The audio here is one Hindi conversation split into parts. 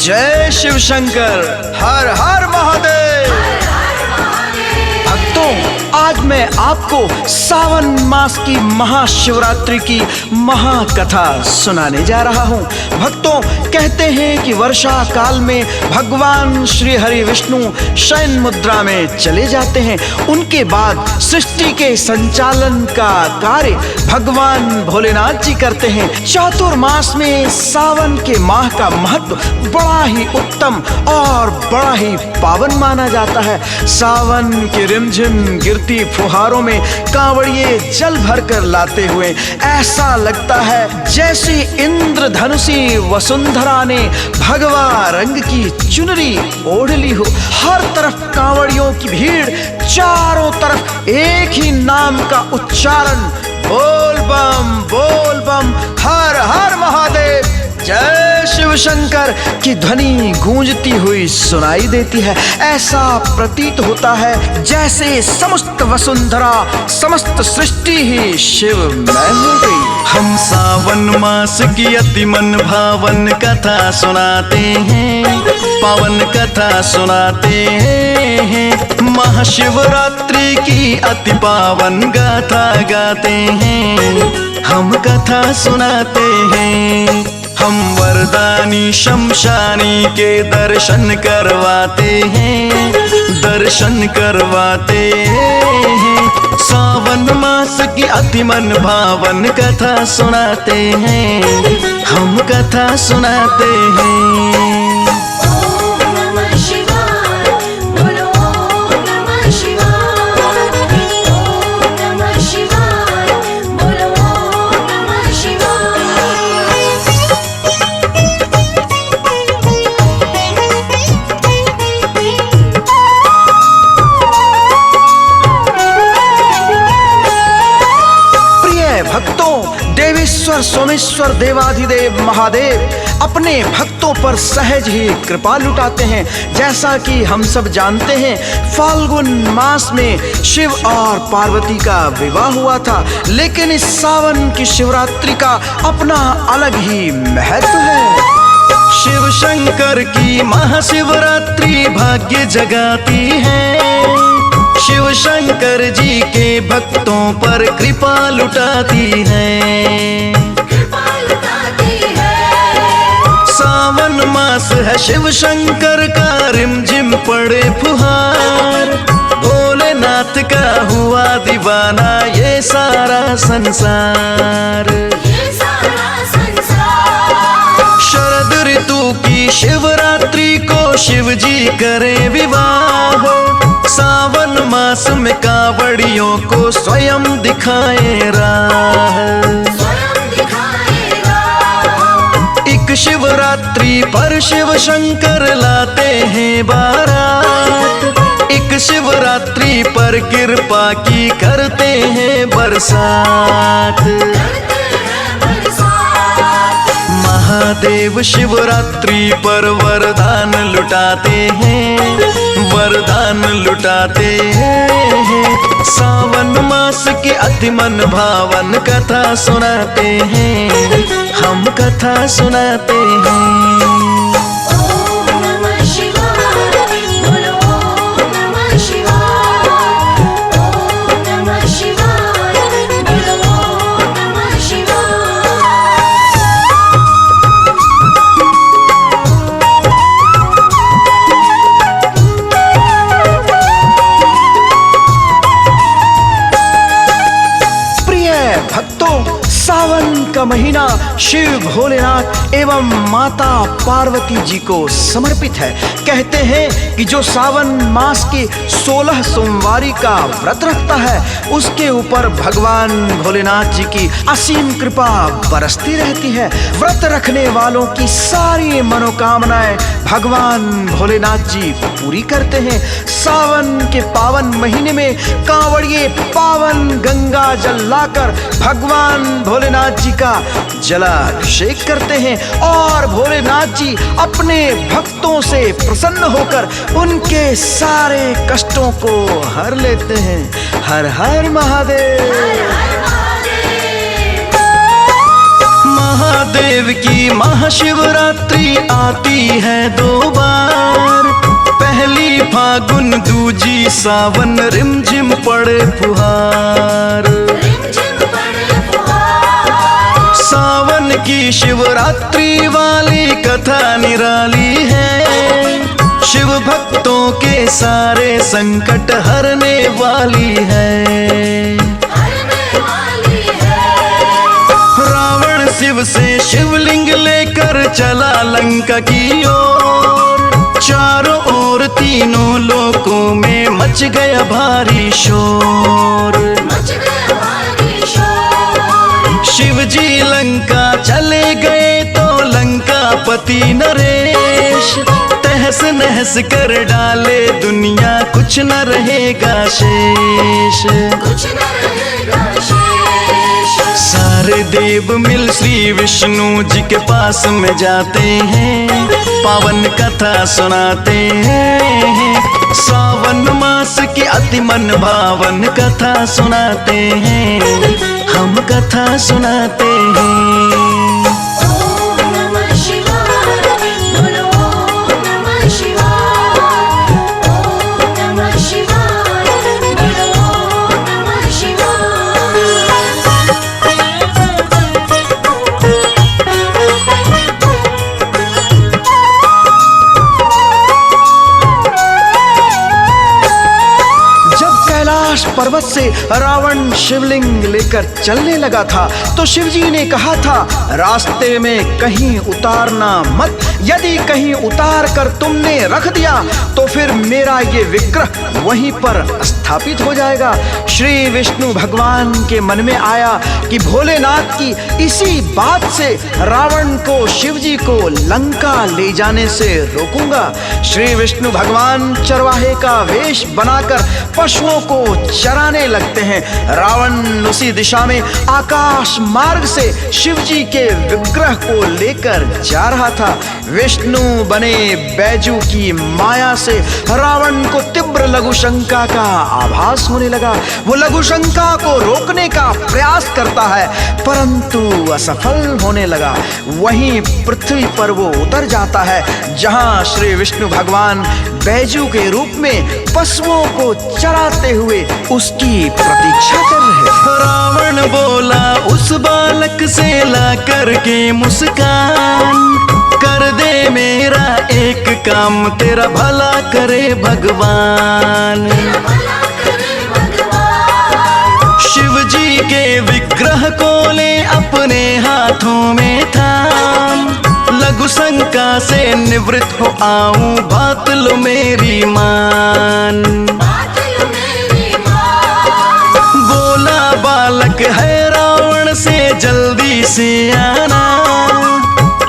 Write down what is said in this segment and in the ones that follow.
जय शिव शंकर। हर हर महादेव। भक्तों, आज मैं आपको सावन मास की महाशिवरात्रि की महाकथा सुनाने जा रहा हूँ। भक्तों, कहते हैं कि वर्षा काल में भगवान श्री हरि विष्णु शयन मुद्रा में चले जाते हैं। उनके बाद सृष्टि के संचालन का कार्य भगवान भोलेनाथ जी करते हैं। चातुर्मास में सावन के माह का महत्व बड़ा ही उत्तम और बड़ा ही पावन माना जाता है। सावन के रिमझिम गिरती फुहारों में कांवड़िए जल भर कर लाते हुए ऐसा लगता है जैसे इंद्रधनुषी वसुंधरा ने भगवा रंग की चुनरी ओढ़ ली हो। हर तरफ कांवड़ियों की भीड़, चारों तरफ एक ही नाम का उच्चारण, बोल बम हर हर महादेव, जय शिव शंकर की ध्वनि गूंजती हुई सुनाई देती है। ऐसा प्रतीत होता है जैसे समस्त वसुंधरा, समस्त सृष्टि ही शिवमय हो गई। हम सावन मास की अति मन भावन कथा सुनाते हैं, पावन कथा सुनाते हैं। महाशिवरात्रि की अति पावन गाथा गाते हैं, हम कथा सुनाते हैं। हम वरदानी शमशानी के दर्शन करवाते हैं, दर्शन करवाते हैं। सावन मास की अति मन भावन कथा सुनाते हैं, हम कथा सुनाते हैं। देवेश्वर सोमेश्वर देवाधिदेव महादेव अपने भक्तों पर सहज ही कृपा लुटाते हैं। जैसा कि हम सब जानते हैं, फाल्गुन मास में शिव और पार्वती का विवाह हुआ था, लेकिन इस सावन की शिवरात्रि का अपना अलग ही महत्व है। शिव शंकर की महाशिवरात्रि भाग्य जगाती है। शिव शंकर जी के भक्तों पर कृपा लुटाती है। सावन मास है शिव शंकर का, रिमझिम पड़े फुहार। भोलेनाथ का हुआ दीवाना ये सारा संसार। शरद ऋतु की शिवरात्रि को शिव जी करे विवाह। सावन मास में कांवड़ियों को स्वयं दिखाए राह। एक शिवरात्रि पर शिव शंकर लाते हैं बारात। एक शिवरात्रि पर कृपा की करते हैं बरसात। महादेव शिवरात्रि पर वरदान लुटाते हैं, वरदान लुटाते हैं। सावन मास की अति मन भावन कथा सुनाते हैं, हम कथा सुनाते हैं। सावन का महीना शिव भोलेनाथ एवं माता पार्वती जी को समर्पित है। कहते हैं कि जो सावन मास के 16 सोमवारी का व्रत रखता है, उसके ऊपर भगवान भोलेनाथ जी की असीम कृपा बरसती रहती है। व्रत रखने वालों की सारी मनोकामनाएं भगवान भोलेनाथ जी पूरी करते हैं। सावन के पावन महीने में कांवड़िए पावन गंगा जल लाकर भगवान भोलेनाथ जी का जलाभिषेक करते हैं और भोलेनाथ जी अपने भक्तों से प्रसन्न होकर उनके सारे कष्टों को हर लेते हैं। हर हर महादेव। महादेव की महाशिवरात्रि आती है 2 बार। पहली फागुन दूजी सावन रिमझिम पड़े फुहार। सावन की शिवरात्रि वाली कथा निराली है, शिव भक्तों के सारे संकट हरने वाली है। रावण शिव से शिवलिंग लेकर चला लंका की ओर। चारों ओर तीनों लोकों में मच गया भारी शोर। शिव जी लंका चले गए तो लंकापति नरेश तहस नहस कर डाले दुनिया, कुछ न रहेगा शेष। सारे देव मिल श्री विष्णु जी के पास में जाते हैं, पावन कथा सुनाते हैं। सावन मास की अति मन भावन कथा सुनाते हैं, हम कथा सुनाते हैं। पर्वत से रावण शिवलिंग लेकर चलने लगा था तो शिवजी ने कहा था, रास्ते में कहीं उतारना मत। यदि कहीं उतार कर तुमने रख दिया तो फिर मेरा ये विग्रह वहीं पर स्थापित हो जाएगा। श्री विष्णु भगवान के मन में आया कि भोलेनाथ की इसी बात से रावण को शिवजी को लंका ले जाने से रोकूंगा। श्री विष्णु भगवान चरवाहे का वेश बनाकर पशुओं को चराने लगते हैं। रावण उसी दिशा में आकाश मार्ग से शिवजी के विग्रह को लेकर जा रहा था। विष्णु बने बैजू की माया से रावण को तीव्र लघुशंका का आभास होने लगा। वो लघुशंका को रोकने का प्रयास करता है परंतु असफल होने लगा। वहीं पृथ्वी पर वो उतर जाता है जहां श्री विष्णु भगवान बैजू के रूप में पशुओं को चराते हुए उसकी प्रतीक्षा कर रहे। रावण बोला उस बालक से ला करके मुस्कान, कर दे मेरा एक काम, तेरा भला करे भगवान। शिव जी के विग्रह को ले अपने हाथों में थाम, लघुशंका से निवृत्त हो आऊं, बात लो मेरी मान। बोला बालक है रावण से जल्दी से आना,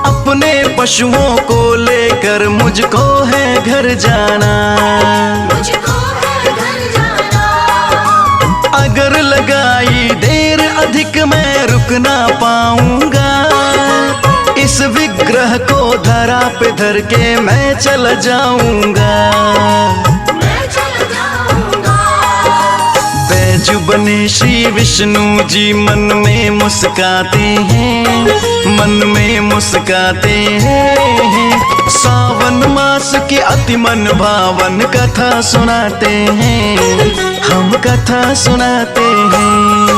अपने पशुओं को लेकर मुझको है घर जाना। अगर लगाई देर अधिक मैं रुक ना पाऊंगा, इस विग्रह को धरा पे धर के मैं चला जाऊंगा। बैजू बने श्री विष्णु जी मन में मुस्काते हैं, मन में मुस्काते हैं। सावन मास की अति मन भावन कथा सुनाते हैं, हम कथा सुनाते हैं।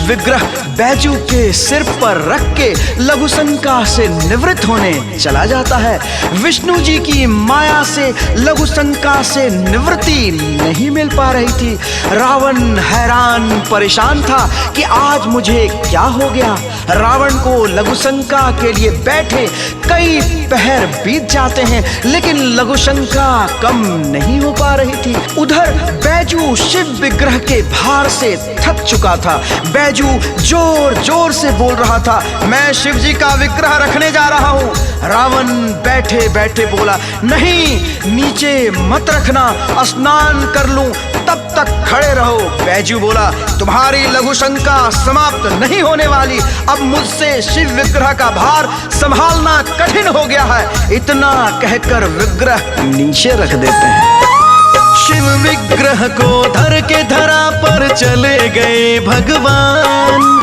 विग्रह बैजू के सिर पर रख के लघुशंका से निवृत्त होने चला जाता है। विष्णु जी की माया से लघुशंका से निवृत्ति नहीं मिल पा रही थी। रावण हैरान परेशान था कि आज मुझे क्या हो गया। रावण को लघुशंका के लिए बैठे कई पहर बीत जाते हैं लेकिन लघुशंका कम नहीं हो पा रही थी। उधर बैजू शिव विग्रह के भार से थक चुका था। बैजू जोर जोर जोर से बोल रहा था, मैं शिव जी का विग्रह रखने जा रहा हूँ। रावण बैठे बैठे बोला, नहीं नीचे मत रखना, स्नान कर लूं तब तक खड़े रहो। बैजू बोला, तुम्हारी लघु शंका समाप्त नहीं होने वाली, अब मुझसे शिव विग्रह का भार संभालना कठिन हो गया है। इतना कहकर विग्रह नीचे रख देते हैं। शिव विग्रह को धर के धरा पर चले गए भगवान।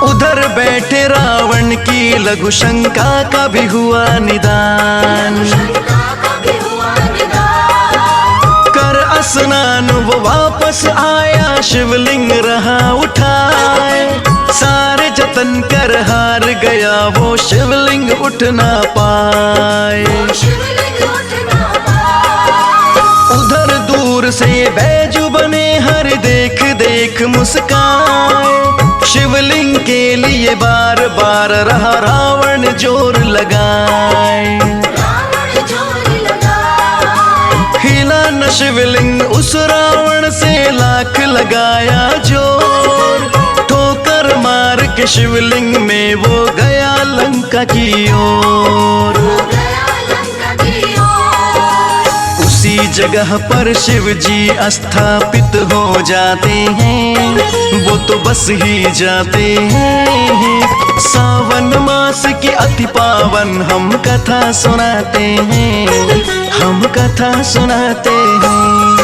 उधर बैठे रावण की लघु शंका का भी हुआ निदान। कर स्नान वो वापस आया, शिवलिंग रहा उठाए। सारे जतन कर हार गया वो, शिवलिंग उठ ना पाए। उधर दूर से बैजू बने हर देख देख मुस्काए। शिवलिंग के लिए बार बार रहा रावण जोर लगाए। हिला न शिवलिंग उस रावण से लाख लगाया जोर। ठोकर मार के शिवलिंग में वो गया लंका की ओर। उसी जगह पर शिव जी स्थापित हो जाते हैं, वो तो बस ही जाते हैं। सावन मास की अति पावन हम कथा सुनाते हैं, हम कथा सुनाते हैं।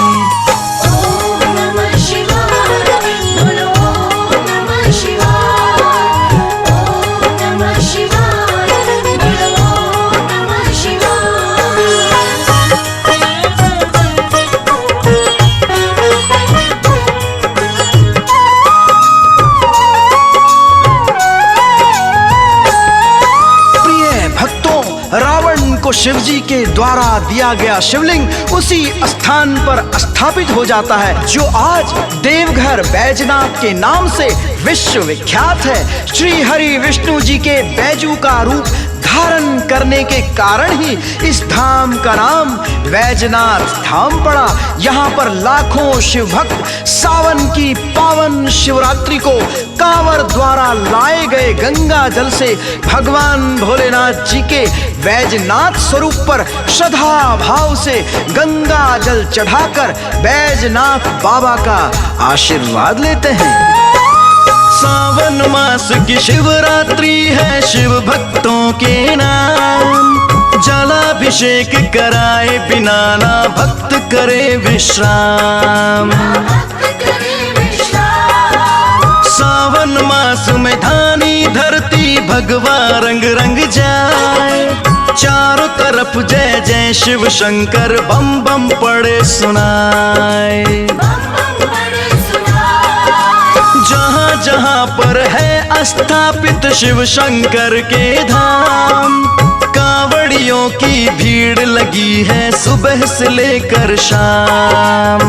को शिव जी के द्वारा दिया गया शिवलिंग उसी स्थान पर स्थापित हो जाता है, जो आज देवघर बैजनाथ के नाम से विश्व विख्यात है। श्री हरि विष्णु जी के बैजू का रूप धारण करने के कारण ही इस धाम का नाम बैजनाथ धाम पड़ा। यहाँ पर लाखों शिव भक्त सावन की पावन शिवरात्रि को कांवर द्वारा लाए गए गंगा जल से भगवान भोलेनाथ जी के बैजनाथ स्वरूप पर श्रद्धा भाव से गंगा जल चढ़ाकर बैजनाथ बाबा का आशीर्वाद लेते हैं। सावन मास की शिवरात्रि है शिव भक्तों के नाम। जलाभिषेक कराए बिना ना भक्त करे विश्राम। सावन मास में धानी धरती भगवा रंग रंग जाए। चारों तरफ जय जय शिव शंकर बम बम पड़े सुनाए। जहाँ जहाँ पर है स्थापित शिव शंकर के धाम, कांवड़ियों की भीड़ लगी है सुबह से लेकर शाम।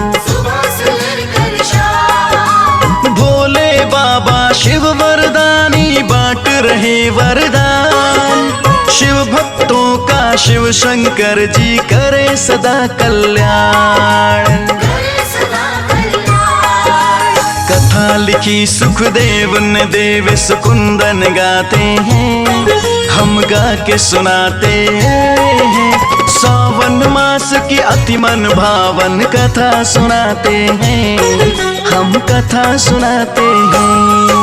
भोले बाबा शिव वरदानी बांट रहे वरदान। शिव भक्तों का शिव शंकर जी करे सदा कल्याण। कथा लिखी सुखदेव ने देव सुकुंदन गाते हैं, हम गा के सुनाते हैं। सावन मास की अति मन भावन कथा सुनाते हैं, हम कथा सुनाते हैं।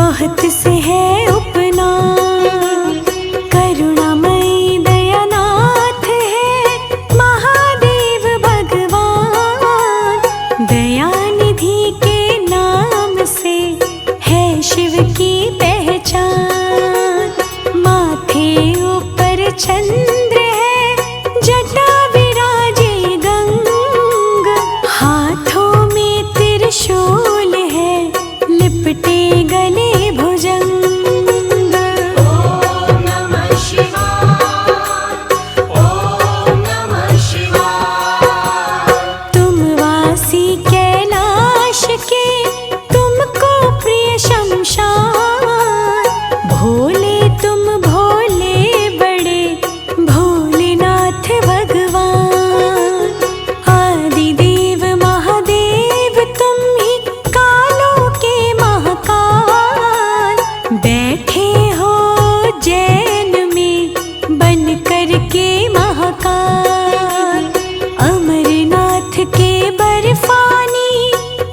बहुत से है उपना, करुणामयी दयानाथ है महादेव भगवान। दयानिधि के नाम से है शिव की पहचान। माथे ऊपर चंद्र है, जटा विराजे गंग, हाथों में त्रिशूल है, लिपटे गले भुजंग। ओम नमः शिवाय, ओम नमः शिवाय। तुम वासी कैलाश के, तुमको प्रिय शमशान। भोले तुम भोले बड़े, भोलेनाथ भगवान। आदिदेव महादेव तुम ही कालों के महाकाल। बैठे हो जैन में बन कर के महाकाल। अमरनाथ के बर्फानी,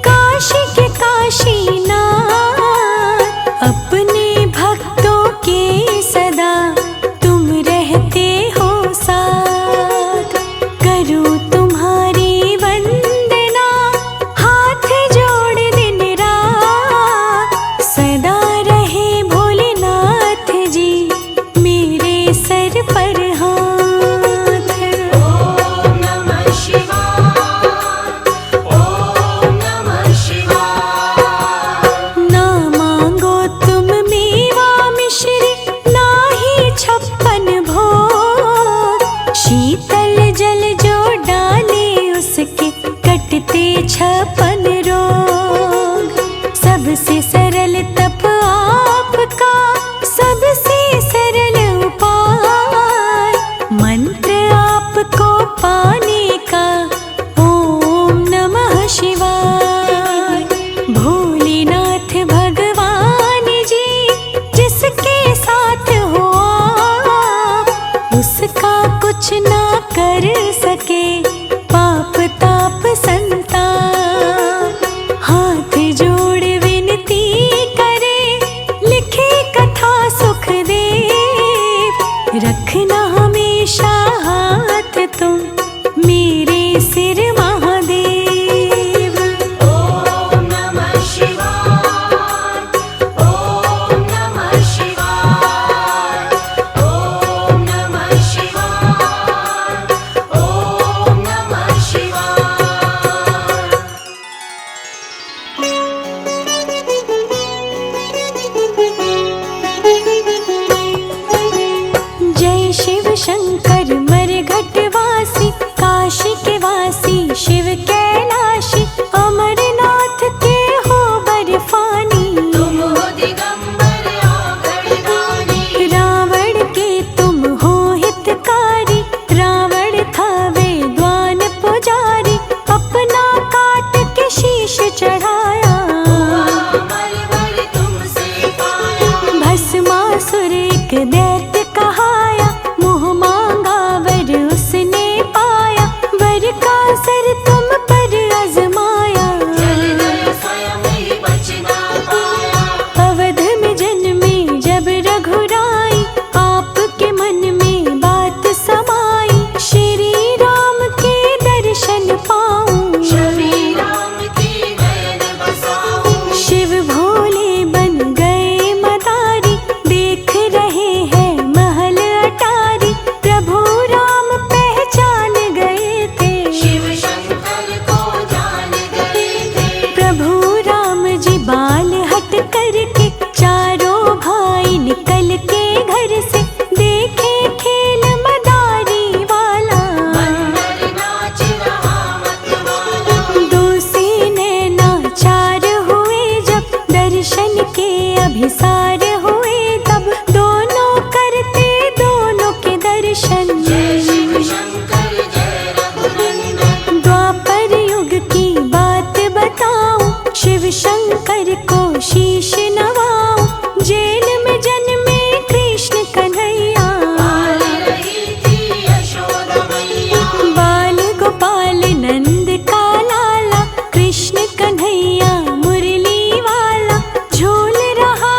काशी के काशीनाथ। अपने भक्तों के सदा तुम रहते हो साथ। करूं तुम्हारी वंदना, हाथ जोड़ दिन रात। सदा रहे भोलेनाथ जी मेरे सर पर हाथ। ओम नमः शिवाय, ओम नमः शिवाय। ना मांगो तुम मेवा मिश्री, ना ही 56 भोग। शीतल जल जो डाले उसके, कटते 56 रोग। सबसे सरल तप आपका, सबसे सरल उपाय। मंत्र आपको पाने का, ओम नमः शिवाय। भोलेनाथ भगवान जी जिसके साथ हो आप, उसका कुछ ना कर सके पाप ताप संताप। हाथ जोड़ विनती करे, लिखे कथा सुखदेव। रखना हमेशा हाथ तुम मेरे सिर महादेव। ओम नमः शिवाय, ओम नमः शिवाय। ओम नमः शिवाय, ओम नमः शिवाय। जय शिव शंकर मरघटवासी, काशी के वासी शिव कैलाशी। अमरनाथ के हो बर्फानी, तुम हो दिगंबर आगरदानी। रावण के तुम हो हितकारी। रावण था वेद्वान पुजारी, अपना काट के शीश चढ़ाया। अमर तुमसे पाया। भस्मासुर एक दैत्य कहाया, मोह मांगा वर उसने पाया। वर का सर तुम पर आजमाया। जल गए स्वयं ही बच ना पाया। अवध में जन्मे जब रघुराई, आपके मन में बात समाई। श्री राम के दर्शन पाऊं, श्री राम की नयन बसाऊं। शिव भोले बन गए मदारी। देख रहे हैं महल अटारी, प्रभु राम पहचान गए थे। शिव शंकर को जान गए थे। प्रभु राम जी बाल हट करके, चारों भाई निकल के घर से। देखे खेल मदारी वाला, बंदर नाच रहा मतवाला। दो से नैना चार हुए जब, दर्शन के अभिसार हुए तब। दोनों करते दोनों के दर्शन। जय शिव शंकर जय रघुनंदन। द्वापर युग की बात बताऊं, शिव शंकर को शीश नवाऊं। जेल में जन्मे कृष्ण कन्हैया, पाल रही थी यशोदा मैया। बाल गोपाल नंद का लाला। कृष्ण कन्हैया मुरली वाला, झूल रहा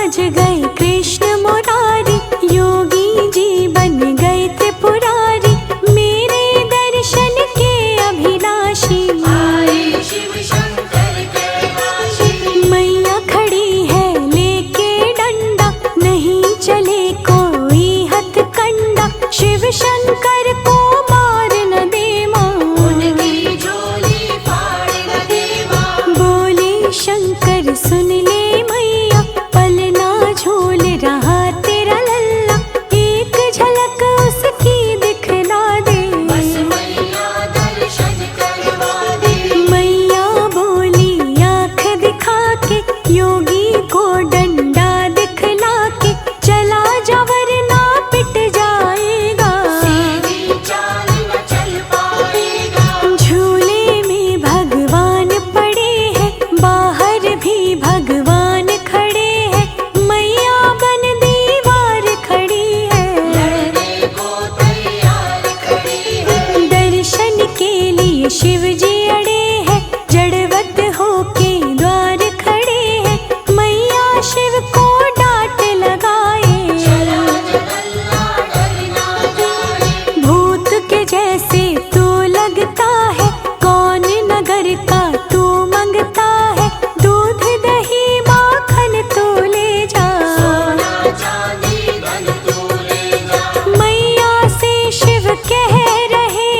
समझ गए कृष्ण मुरारी, योगी जी बन गए त्रिपुरारी, मेरे दर्शन के अभिलाषी। आए शिव शंकर कैलाशी। मैया खड़ी है लेके डंडा, नहीं चले कोई हथकंडा, शिव शंकर को मार न दे माँ। उनकी झोली फाड़ न देवा। बोले शंकर सुन ले मैया, पलना झूल रहा तेरा लल्ला, एक झलक उसकी दिखला दे। बस मैया दर्शन करवा दे। मैया बोली आँख दिखा के, योगी को डंडा दिखला के, चला जा वरना पिट जाएगा। सीधी चाल न चल पाएगा। झूले में भगवान पड़े हैं, बाहर भी भगवान खड़े हैं, मैया बन दीवार खड़ी है। लड़ने को तैयार खड़ी है। दर्शन के लिए शिव जी अड़े हैं, जड़वत होके द्वार खड़े हैं, मैया शिव को डांट लगाए। चला जगल्ला डर ना जाए। भूत के जैसे तू लगता है, कौन नगर का तू मंगता है, दूध दही माखन तू ले जा। सोना चांदी धन तू ले जा। मैया से शिव कह रहे,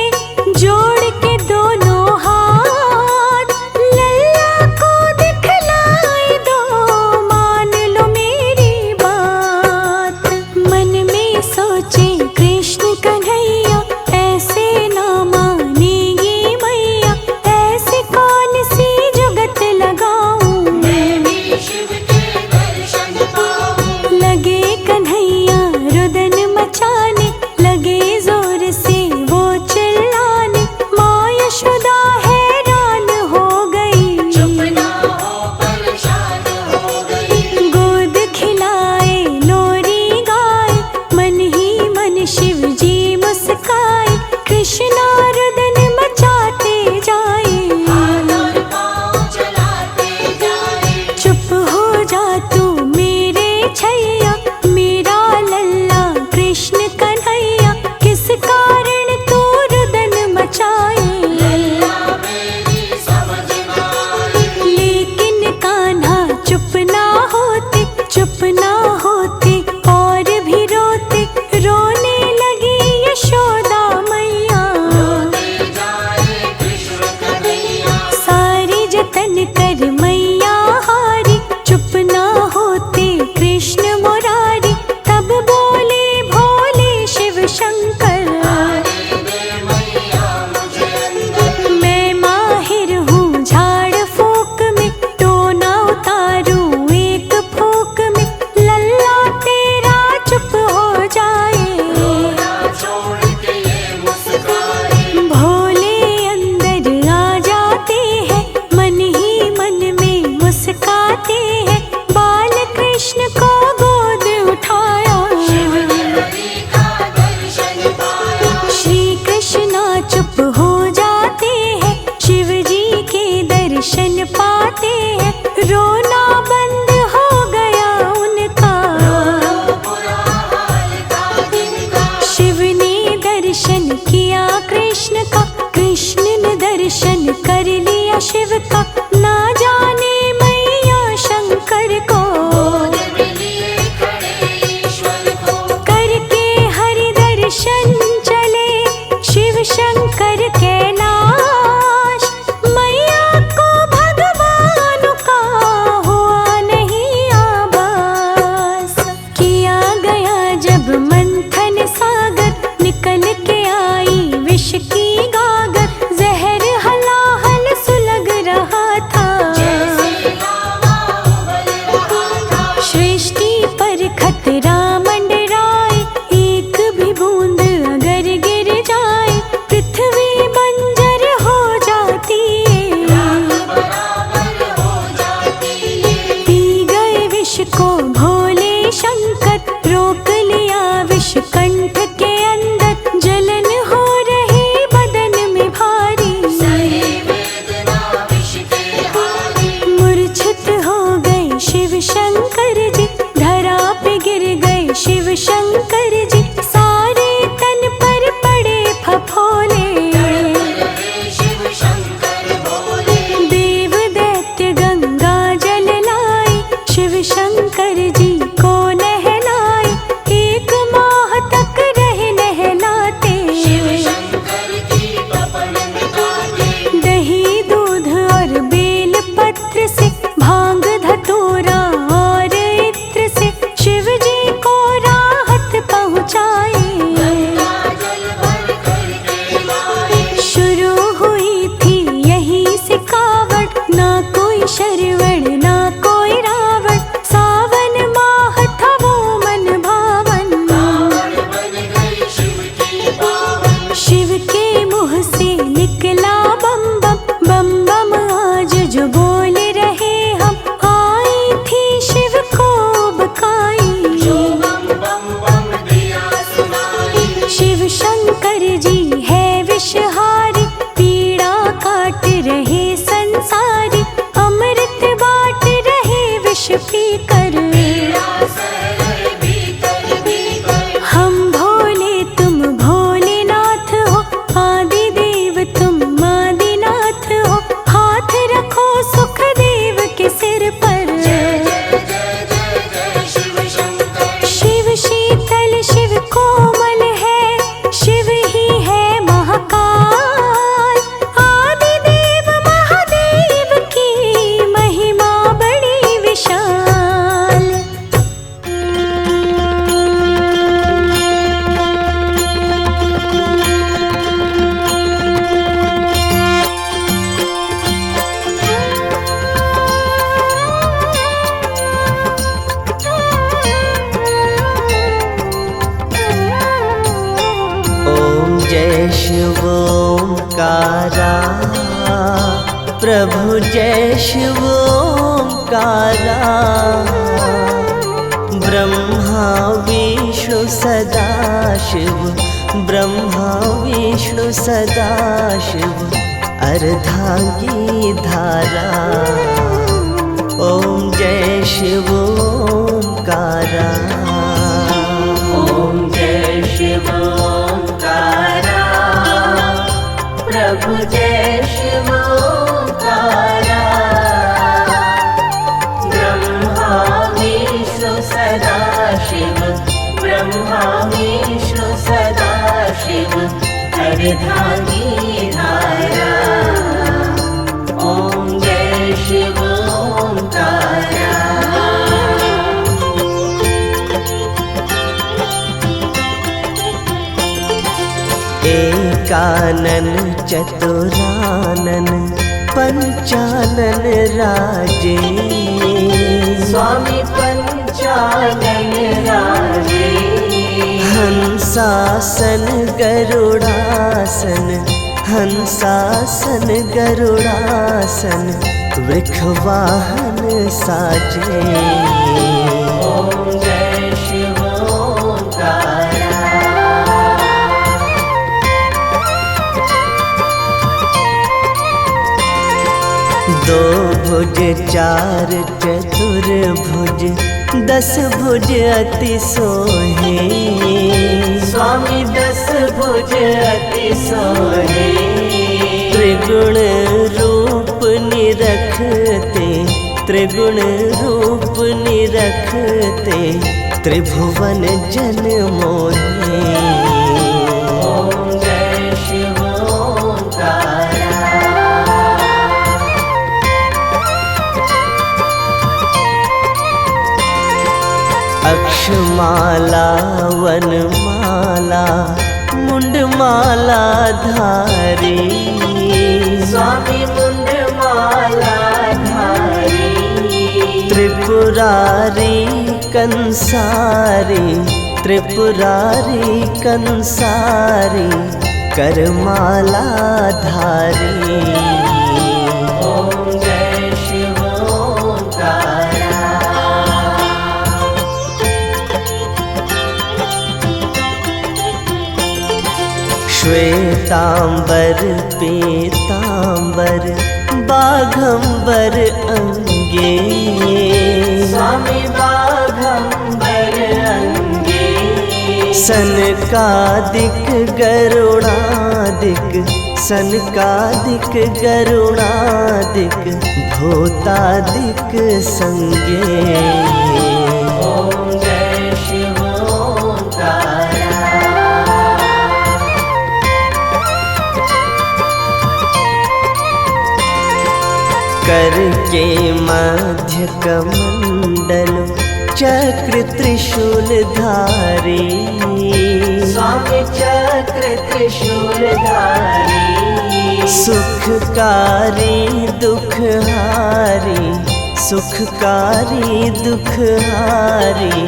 जोड़ के दोनों हाथ, लल्ला को दिखलाए दो, मान लो मेरी बात। मन में सोचे कृष्ण कन्हैया, ऐसे ना मानेगी मैया, ऐसे कौन सी जुगत लगाऊं। मैं भी शिव के दर्शन पाऊं। लगे कन्हैया रुदन मचाने, लगे जोर से वो चिल्लाने, माँ यशोदा हैरान हो गई। चुप ना हो परेशान हो गई। गोद खिलाए लोरी गाए, मन ही मन शिव जी मुस्काए, कृष्णा रुदन मचाते जाए। हाथ और पाँव चलाते जाए। चुप हो जा तू मेरे छैया, मेरा लल्ला कृष्ण कन्हैया, किस कारण तू रुदन मचाए। लल्ला मेरी समझ ना आई। लेकिन कान्हा चुप ना होते, चुप ना होते और भी रोते, रोने लगी यशोदा मैया। रोते जाए कृष्ण कन्हैया। सारे जतन कर मैया हारी, चुप ना होते कृष्ण मुरारी, तब बोले भोले शिव शंकर। आने दे मैया मुझे अंदर। मैं माहिर हूँ झाड़ फूक में, टोना उतारूं एक फूक में, लल्ला तेरा चुप हो जाए। रोना छोड़ के ये मुस्काए। भोले अंदर आ जाते हैं, मन ही मन में मुस्काते हैं, बाल कृष्ण को गोद उठाया। शिव ने हरि का दर्शन पाया। श्री कृष्णा चुप हो जाते हैं, शिव जी के दर्शन पाते हैं, रोना बंद हो गया उनका। बुरा हाल था दिन का। शिव ने दर्शन किया कृष्ण का, कृष्ण ने दर्शन कर लिया शिव का, ना जाने मैया शंकर को। गोद में लिए खड़े ईश्वर को। करके हरि दर्शन चले शिव शंकर कैलाश, मैया को भगवान का हुआ नहीं आभास। किया गया जब मंथन सागर, निकल के आई विष की गागर, जहर हलाहल सुलग रहा था। जैसे लावा उबल रहा था। सृष्टि पर खतरा मंडराए, एक भी बूंद अगर गिर जाए, पृथ्वी बंजर हो जाती है। बराबर हो जाती है। पी गए विष को भोले शंकर, रोक लिया विष कंठ के अंदर, जलन हो रही बदन में भारी। सही वेदना विष के हारी। मूर्छित हो गए शिव शंकर जी, शिव शंकर जी को नहलाए, 1 माह तक रहे नहलाते। शिव शंकर की पपन मिटाते, दही दूध और बेल पत्र से, भांग धतूरा और इत्र से, शिव जी को राहत पहुँचाए। गंगा जल भर करके लाए, शुरू हुई थी यही से कावड़, ना कोई शरवण ना कोई रावण, सावन माह था वो मन भावन। रावण बन गई शिव की पावन। शिव के मुँह से निकला बम बम बम बम, आज जो बोल रहे हम, आई थी शिव को बकाई। जो बम बम बम दिया सुनाई, शिव शंकर जी है विषहारी, पीड़ा काट रहे संसारी, अमृत बांट रहे विष पीकर। पीड़ा सह रहे भीतर भीतर। हम भोले तुम भोलेनाथ हो, आदि देव तुम आदिनाथ हो, हाथ रखो सुख देव के सिर पर। जय जय जय जय जय शिव शंकर। शिव शीतल शिव कोमल है, शिव ही है महाकाल, आदि देव महादेव की महिमा बड़ी विशाल। ओम जय शिव ओंकारा, प्रभु जय शिव ओंकारा, ब्रह्मा विष्णु सदा शिव, ब्रह्मा विष्णु सदा शिव, अर्धांगी धारा। ओम जय शिव ओंकारा, ओम जय शिव ओंकारा, प्रभु जय शिव ओंकारा, ब्रह्मा विष्णु सदा शिव, ब्रह्मा विष्णु सदा शिव, अर्धांगी धारा। ओम जय शिव ओंकारा। एकानन चतुरानन पंचानन राजे, स्वामी पंचानन राजे, हंसासन गरुड़ासन, हंसासन गरुड़ासन, वृषवाहन साजे। ओम जय शिव ओंकारा। दो भुज चार चतुर्भुज, 10 भुज अति सोहे, स्वामी 10 भुज अति सोहे, त्रिगुण रूप निरखते, त्रिगुण रूप निरखते, त्रिभुवन जन मोहे। ओम जय शिव ओंकारा। अक्षमाला वनमाला मुंडमाला धारी, स्वामी मुंडमाला धारी, त्रिपुरारी कंसारी, त्रिपुरारी कंसारी, करमाला धारी। ओम जय शिव ओंकारा। श्वेतांबर पीतांबर बाघंबर अंगे, स्वामी बाघंबर अंगे, सनकादिक गरुड़ादिक, सनकादिक गरुणादिक भूतादिक संगे। ओम जय शिव ओंकारा। करके मध्य कमंडल चक्र त्रिशूल धारी। स्वामी चक्र त्रिशूल धारी। सुखकारी दुखहारी, सुखकारी दुखहारी,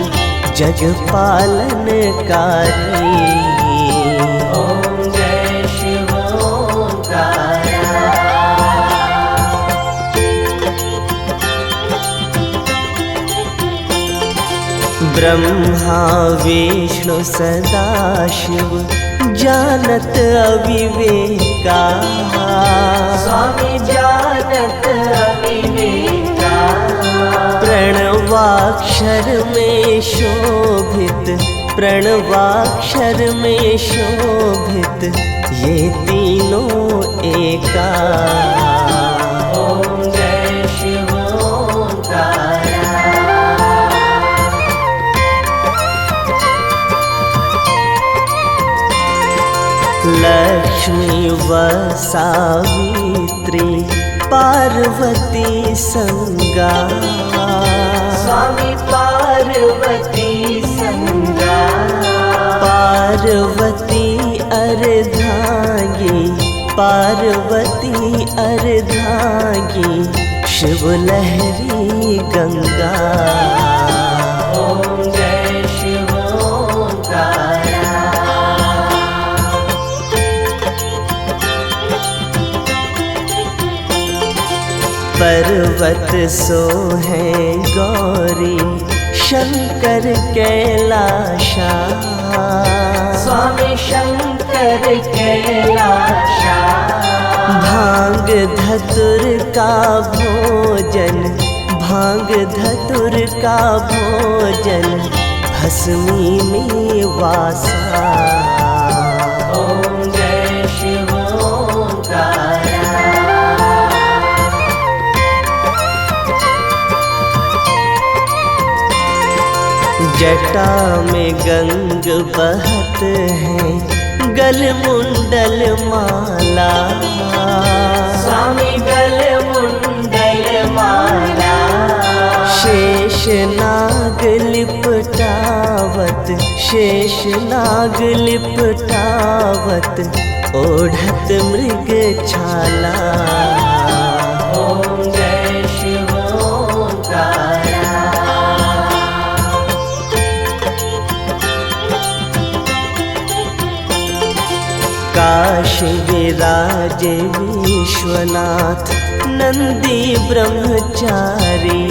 जग पालनकारी। ओम जय शिव ओंकारा। ब्रह्मा विष्णु सदाशिव जानत अविवेका। स्वामी जानत अविवेका। प्रणवाक्षर में शोभित, प्रणवाक्षर में शोभित, ये तीनों एका। ओम जय शिव ओंकारा। लक्ष्मी व सावित्री पार्वती संगा। स्वामी पार्वती संगा। पार्वती अर्धांगी, पार्वती अर्धांगी, शिव लहरी गंगा। ओम जय शिव ओंकारा। पर्वत सोहे गौरी शंकर कैलाशा। स्वामी शंकर कैलाशा। भांग धतुर का भोजन, भांग धतुर का भोजन, भस्मी में वासा। ओम जय शिव ओंकारा। जटा में गंग बहत है, गल मुंडल माला। स्वामी गल मुंडल माला। शेष नाग लिपटावत, शेष नाग लिपटावत, ओढ़त मृग छाला। ओम जय शिव ओंकारा। काशी विराज विश्वनाथ नंदी ब्रह्मचारी।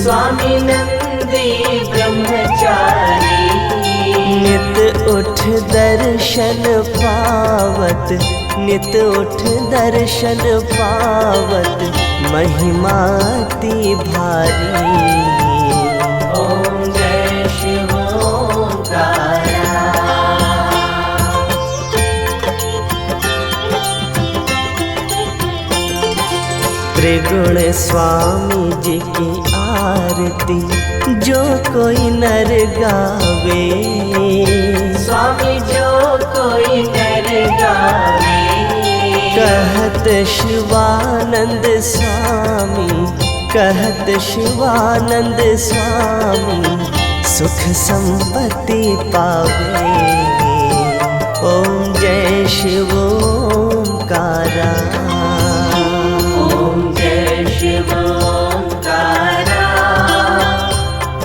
स्वामी नंदी ब्रह्मचारी। नित उठ दर्शन पावत, नित उठ दर्शन पावत, महिमाति भारी। ओम जय शिव ओंकारा। त्रिगुण स्वामी जी की आरती जो कोई नर गावे। स्वामी जो कोई नर गावे। कहत शिवानंद स्वामी, कहत शिवानंद स्वामी, सुख संपत्ति पावे। ओम जय शिव ओंकारा। शिव ओंकारा।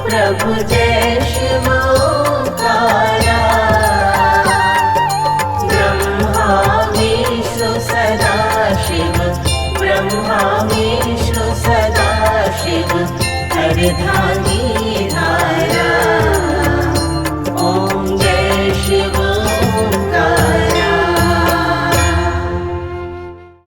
प्रभु जय